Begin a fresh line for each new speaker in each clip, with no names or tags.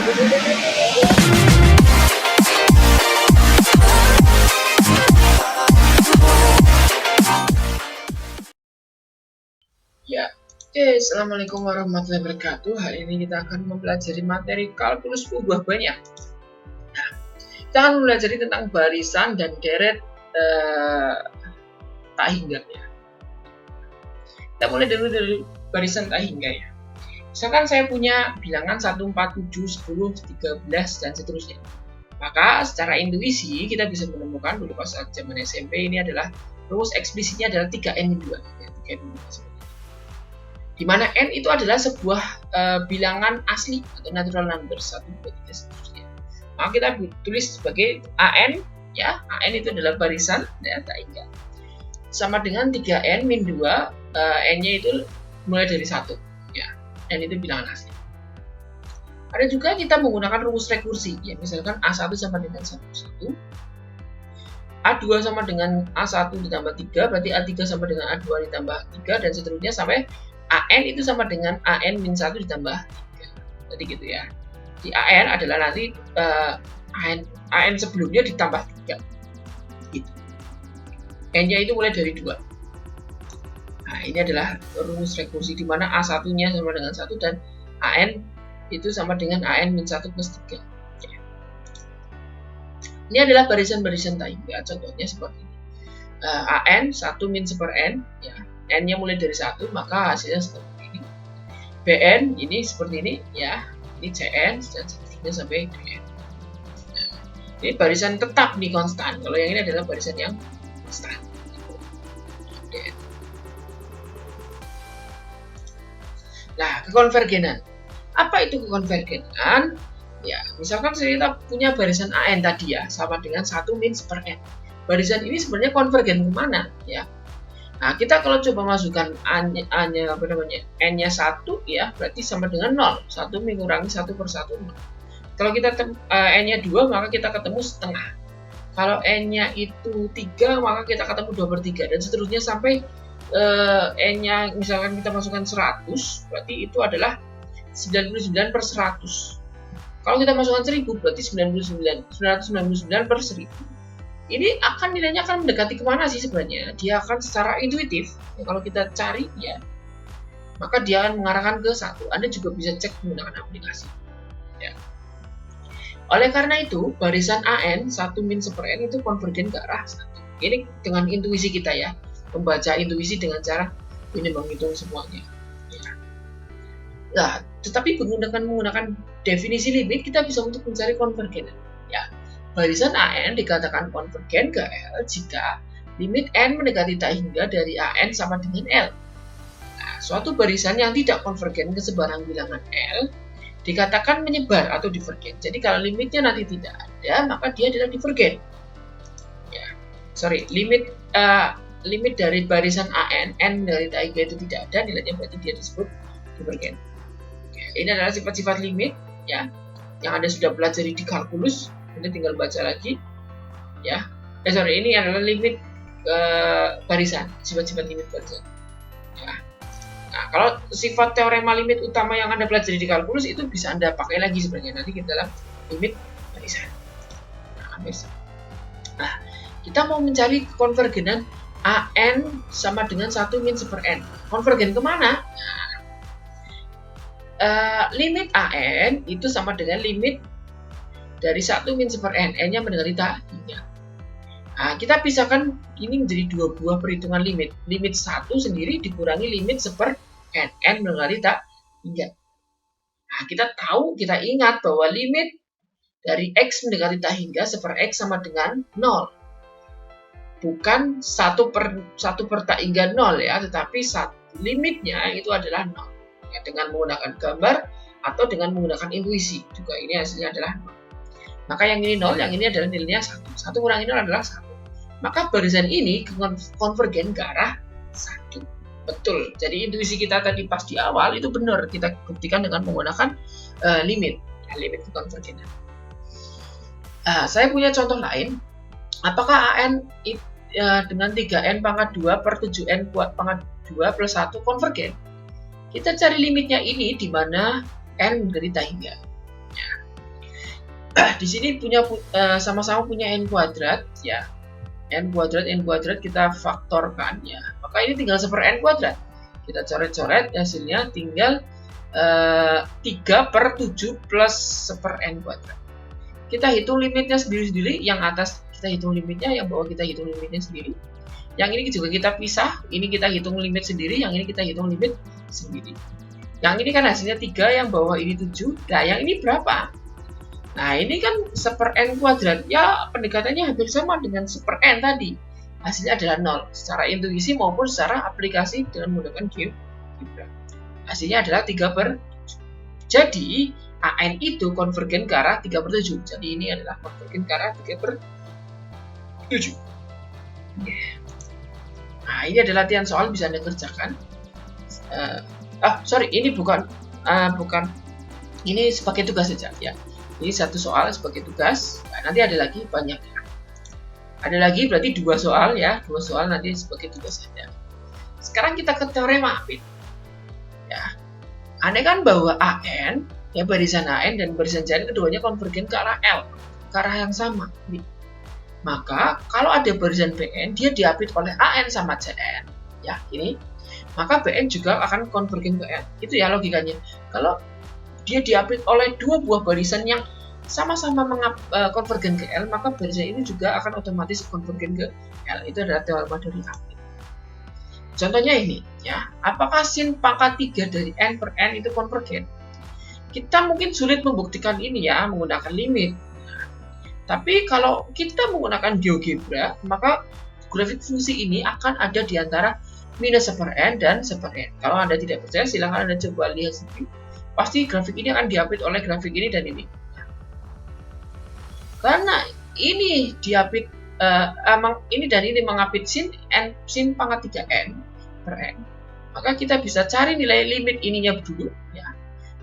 Ya, oke, assalamualaikum warahmatullahi wabarakatuh. Hari ini kita akan mempelajari materi kalkulus buah banyak. Nah, kita akan mempelajari tentang barisan dan deret tak hingga ya. Kita mulai dulu dari barisan tak hingga ya. Misalkan saya punya bilangan 1, 4, 7, 10, 13 dan seterusnya. Maka secara intuisi kita bisa menemukan dulu pas zaman SMP ini adalah rumus eksplisitnya adalah 3n-2 ya, 3n-2 di mana n itu adalah sebuah bilangan asli atau natural number 1, 2, 3 seterusnya. Maka kita tulis sebagai an ya, an itu adalah barisan ya, tak hingga sama dengan 3n min 2, n-nya itu mulai dari 1 ya, n itu bilangan asli. Ada juga kita menggunakan rumus rekursi ya, misalkan A1 sama dengan 1, A2 sama dengan A1 ditambah 3, berarti A3 sama dengan A2 ditambah 3 dan seterusnya sampai AN itu sama dengan AN min 1 ditambah 3. Jadi gitu ya. Di AN adalah nanti AN sebelumnya ditambah 3. Gitu. N-nya itu mulai dari 2. Nah, ini adalah rumus rekursi di mana A1-nya sama dengan 1 dan AN itu sama dengan AN min 1 plus 3. Oke. Ini adalah barisan-barisan tak hingga. Contohnya seperti ini. AN 1 min 1 per N ya. N-nya mulai dari 1, maka hasilnya seperti ini. Bn ini seperti ini ya. Ini Cn dan seterusnya sampai Dn. Nah, ini barisan tetap nih, konstan. Kalau yang ini adalah barisan yang konstan. Dn. Nah, kekonvergenan. Apa itu kekonvergenan? Ya, misalkan kita punya barisan AN tadi ya, sama dengan 1 min 1 per N. Barisan ini sebenarnya konvergen kemana? Ya. Nah, kita kalau coba masukkan n-nya n-nya 1 ya, berarti sama dengan 0. 1 mengurangi 1 per 1, 0. Kalau kita n-nya 2, maka kita ketemu setengah. Kalau n-nya itu 3, maka kita ketemu 2 per 3 dan seterusnya sampai n-nya misalkan kita masukkan 100, berarti itu adalah 99 per 100. Kalau kita masukkan 1000, berarti 999 per 1000. Ini akan nilainya akan mendekati kemana sih sebenarnya? Dia akan secara intuitif, ya, kalau kita cari ya, maka dia akan mengarahkan ke 1. Anda juga bisa cek menggunakan aplikasi. Ya. Oleh karena itu, barisan AN 1 min 1 per N itu konvergen ke arah 1. Ini dengan intuisi kita ya, membaca intuisi dengan cara ini menghitung semuanya. Ya. Nah, tetapi menggunakan definisi limit kita bisa untuk mencari konvergen. Ya. Barisan AN dikatakan konvergen ke L jika limit N mendekati tak hingga dari AN sama dengan L. Nah, suatu barisan yang tidak konvergen ke sebarang bilangan L dikatakan menyebar atau divergen. Jadi kalau limitnya nanti tidak ada, maka dia adalah divergen. Ya, limit dari barisan AN, N dari tak hingga itu tidak ada, nilainya berarti dia disebut divergen. Ini adalah sifat-sifat limit ya, yang Anda sudah pelajari di kalkulus. Ini tinggal baca lagi ya. Ini adalah limit barisan, sifat-sifat limit barisan ya. Nah, kalau sifat teorema limit utama yang Anda pelajari di kalkulus itu bisa Anda pakai lagi sebenarnya nanti kita dalam limit barisan. Nah, kita mau mencari konvergenan AN sama dengan 1 min 1 per N. Konvergen kemana? Nah, limit AN itu sama dengan limit dari 1 min 1 per N, N-nya mendekati tak hingga. Nah, kita pisahkan ini menjadi dua buah perhitungan limit. Limit 1 sendiri dikurangi limit 1 per N, N mendekati tak hingga. Nah, kita ingat bahwa limit dari X mendekati tak hingga 1 per X sama dengan 0. Bukan 1 per tak hingga 0 ya, tetapi limitnya itu adalah 0. Ya, dengan menggunakan gambar atau dengan menggunakan intuisi. Juga ini hasilnya adalah 0. Maka yang ini 0, yang ini adalah nilainya 1. 1 kurangi 0 adalah 1. Maka barisan ini konvergen ke arah 1. Betul. Jadi intuisi kita tadi pas di awal itu benar. Kita buktikan dengan menggunakan limit. Ya, limit konvergenan. Saya punya contoh lain. Apakah AN dengan 3N pangkat 2 per 7N pangkat 2 plus 1 konvergen? Kita cari limitnya ini di mana N menjadi tak hingga. Ya. Di sini sama-sama punya n kuadrat ya. N kuadrat kita faktorkan ya. Maka ini tinggal 1 per n kuadrat. Kita coret-coret, hasilnya tinggal 3/7 plus 1 per n kuadrat. Kita hitung limitnya sendiri-sendiri. Yang atas kita hitung limitnya, yang bawah kita hitung limitnya sendiri. Yang ini juga kita pisah. Ini kita hitung limit sendiri, yang ini kita hitung limit sendiri. Yang ini kan hasilnya 3, yang bawah ini 7. Nah, yang ini berapa? Nah, ini kan 1 per n kuadrat. Ya, pendekatannya hampir sama dengan 1 per n tadi. Hasilnya adalah 0. Secara intuisi maupun secara aplikasi dengan menggunakan GeoGebra. Hasilnya adalah 3/7. Jadi, AN itu konvergen ke arah 3/7. Jadi, ini adalah konvergen ke arah 3/7. Nah, ini adalah latihan soal bisa Anda kerjakan. Ini bukan. Ini sebagai tugas saja ya. Ini satu soal sebagai tugas. Nah, nanti ada lagi banyak. Ada lagi berarti 2 soal ya. 2 soal nanti sebagai tugas saja. Sekarang kita ke teorema Apit. Ya. Andai kan bahwa AN, ya barisan AN dan barisan CN keduanya konvergen ke arah L, ke arah yang sama. Maka kalau ada barisan BN, dia diapit oleh AN sama CN. Ya, ini. Maka BN juga akan konvergen ke L. Itu ya logikanya. Kalau dia diapit oleh 2 buah barisan yang sama-sama konvergen ke L, maka barisan ini juga akan otomatis konvergen ke L. Itu adalah teorema dari apit. Contohnya ini, ya. Apakah sin pangkat 3 dari n per n itu konvergen? Kita mungkin sulit membuktikan ini ya, menggunakan limit. Tapi kalau kita menggunakan GeoGebra, maka grafik fungsi ini akan ada di antara minus 1 per n dan 1 per n. Kalau Anda tidak percaya, silahkan Anda coba lihat sendiri. Pasti grafik ini akan diapit oleh grafik ini dan ini. Karena ini diapit, ini dan ini mengapit sin pangkat 3n per n, maka kita bisa cari nilai limit ininya dulu. Ya.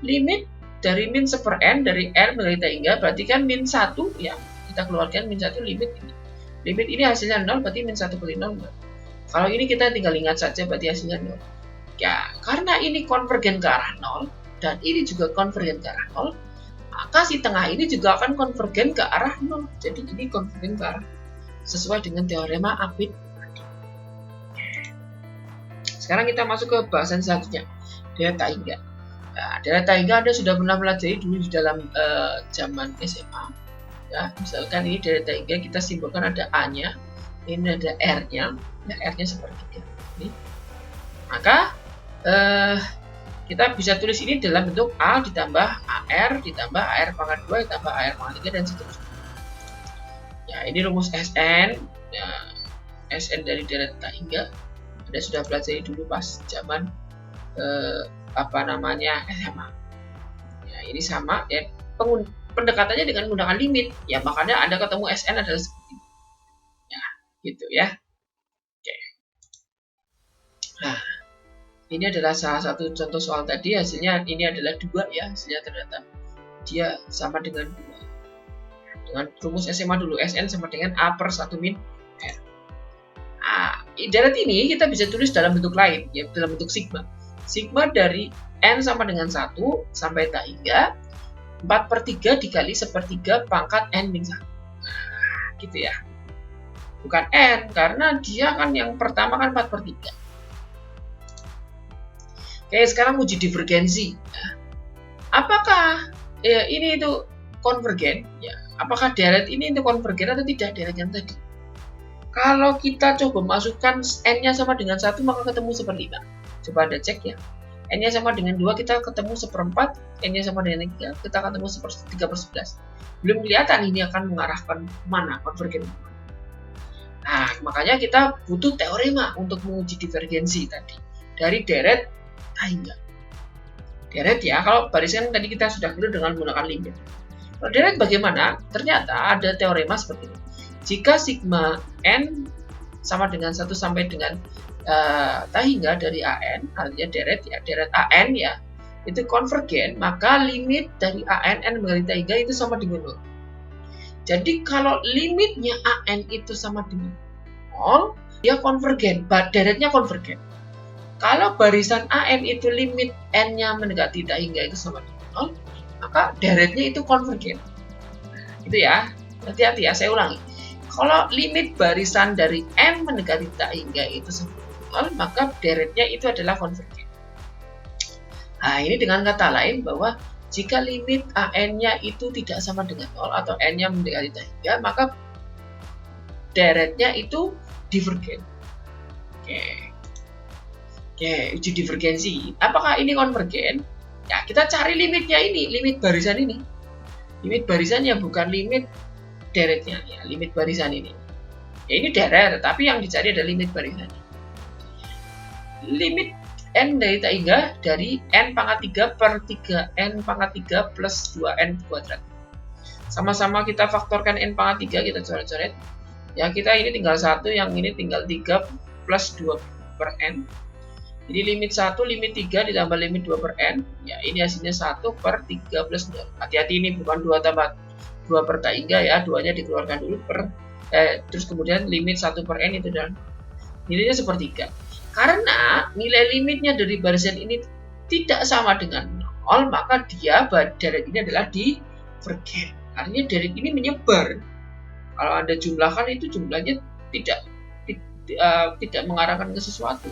Limit dari min 1 per n dari n menjadi hingga, berarti kan min 1, ya. Kita keluarkan min 1 limit ini. Limit ini hasilnya 0, berarti min 1 kali 0. Kalau ini kita tinggal ingat saja, berarti hasilnya 0. Ya, karena ini konvergen ke arah 0, dan ini juga konvergen ke arah 0, maka si tengah ini juga akan konvergen ke arah 0. Jadi ini konvergen ke arah sesuai dengan teorema apit. Sekarang kita masuk ke bahasan selanjutnya, delta hingga. Nah, delta hingga Anda sudah pernah pelajari dulu di dalam zaman SMA. Ya, misalkan ini delta hingga kita simbolkan ada A-nya, ini ada R-nya, ya, R-nya seperti ini. Maka kita bisa tulis ini dalam bentuk A ditambah AR ditambah AR pangkat 2 ditambah AR pangkat 3 dan seterusnya. Ya, ini rumus SN. Ya, SN dari delta hingga Anda sudah pelajari dulu pas zaman SMA. Ya, ini sama ya, pendekatannya dengan menggunakan limit. Ya, makanya Anda ketemu SN adalah seperti ini. Ya, gitu ya. Oke. Nah, ini adalah salah satu contoh soal tadi, hasilnya ini adalah 2 ya, hasilnya ternyata dia sama dengan 2. Dengan rumus SMA dulu, SN sama dengan A per 1 min R. Nah, ibarat ini kita bisa tulis dalam bentuk lain, ya dalam bentuk sigma. Sigma dari N sama dengan 1 sampai tak hingga 4/3 dikali 1/3 pangkat N min 1. Nah, gitu ya. Bukan N, karena dia kan yang pertama kan 4/3. Oke, sekarang uji divergensi. Apakah ini itu konvergen? Ya, apakah deret ini itu konvergen atau tidak deret yang tadi? Kalau kita coba masukkan n-nya sama dengan 1, maka ketemu 1/5. Coba Anda cek ya. N-nya sama dengan 2, kita ketemu 1/4. N-nya sama dengan 3, kita ketemu 3/11. Belum kelihatan ini akan mengarahkan mana, konvergen mana. Nah, makanya kita butuh teorema untuk menguji divergensi tadi. Dari deret hingga. Deret ya, kalau barisan tadi kita sudah clear dengan menggunakan limit. Kalau deret bagaimana? Ternyata ada teorema seperti ini. Jika sigma n sama dengan 1 sampai dengan tak hingga dari AN, artinya deret ya, deret AN ya, itu konvergen, maka limit dari AN n menjadi tak hingga itu sama dengan 0. Jadi kalau limitnya AN itu sama dengan 0, dia konvergen, deretnya konvergen. Kalau barisan AN itu limit n-nya mendekati tak hingga itu sama dengan 0, maka deretnya itu konvergen. Itu ya. Hati-hati ya, saya ulangi. Kalau limit barisan dari n mendekati tak hingga itu sama dengan 0, maka deretnya itu adalah konvergen. Nah, ini dengan kata lain bahwa jika limit AN-nya itu tidak sama dengan 0 atau N-nya mendekati tak hingga, maka deretnya itu divergen. Oke, uji divergensi. Apakah ini konvergen? Ya, kita cari limitnya ini, limit barisan ini. Limit barisannya bukan limit deretnya, ya, limit barisan ini. Ya, ini deret, tapi yang dicari adalah limit barisannya. Limit n dari tak hingga dari n pangkat 3 per 3n pangkat 3 plus 2n kuadrat. Sama-sama kita faktorkan n pangkat 3, kita coret-coret. Ya, kita ini tinggal 1, yang ini tinggal 3 plus 2 per n. Jadi limit 1, limit 3 ditambah limit 2 per n. Ya, ini hasilnya 1 per 3 plus 2. Hati-hati, ini bukan 2 tambah 2 per tak hingga ya, 2-nya dikeluarkan dulu terus kemudian limit 1 per n itu dan nilainya sepertiga. Karena nilai limitnya dari barisan ini tidak sama dengan 0, maka dia deret ini adalah divergen. Artinya deret ini menyebar. Kalau Anda jumlahkan itu jumlahnya tidak mengarahkan ke sesuatu.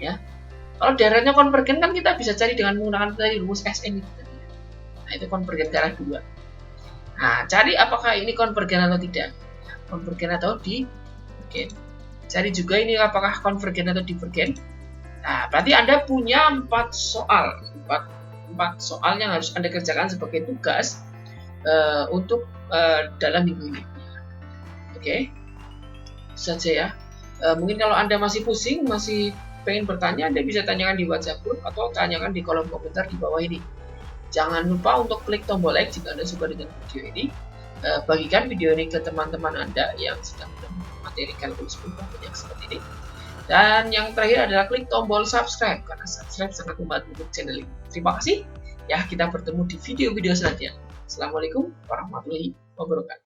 Ya. Kalau deretnya konvergen kan kita bisa cari dengan menggunakan tadi rumus Sn itu. Nah, itu konvergen ke arah 2. Nah, cari apakah ini konvergen atau tidak. Konvergen atau divergen. Cari juga ini apakah konvergen atau divergen. Nah, berarti Anda punya 4 soal. 4 soal yang harus Anda kerjakan sebagai tugas untuk dalam minggu ini. Oke. Saja ya. Mungkin kalau Anda masih pusing, masih pengen bertanya, Anda bisa tanyakan di WhatsApp group atau tanyakan di kolom komentar di bawah ini. Jangan lupa untuk klik tombol like jika Anda suka dengan video ini. Bagikan video ini ke teman-teman Anda yang sedang materi kalkulus yang seperti ini. Dan yang terakhir adalah klik tombol subscribe, karena subscribe sangat membantu untuk channel ini. Terima kasih. Ya, kita bertemu di video-video selanjutnya. Assalamualaikum warahmatullahi wabarakatuh.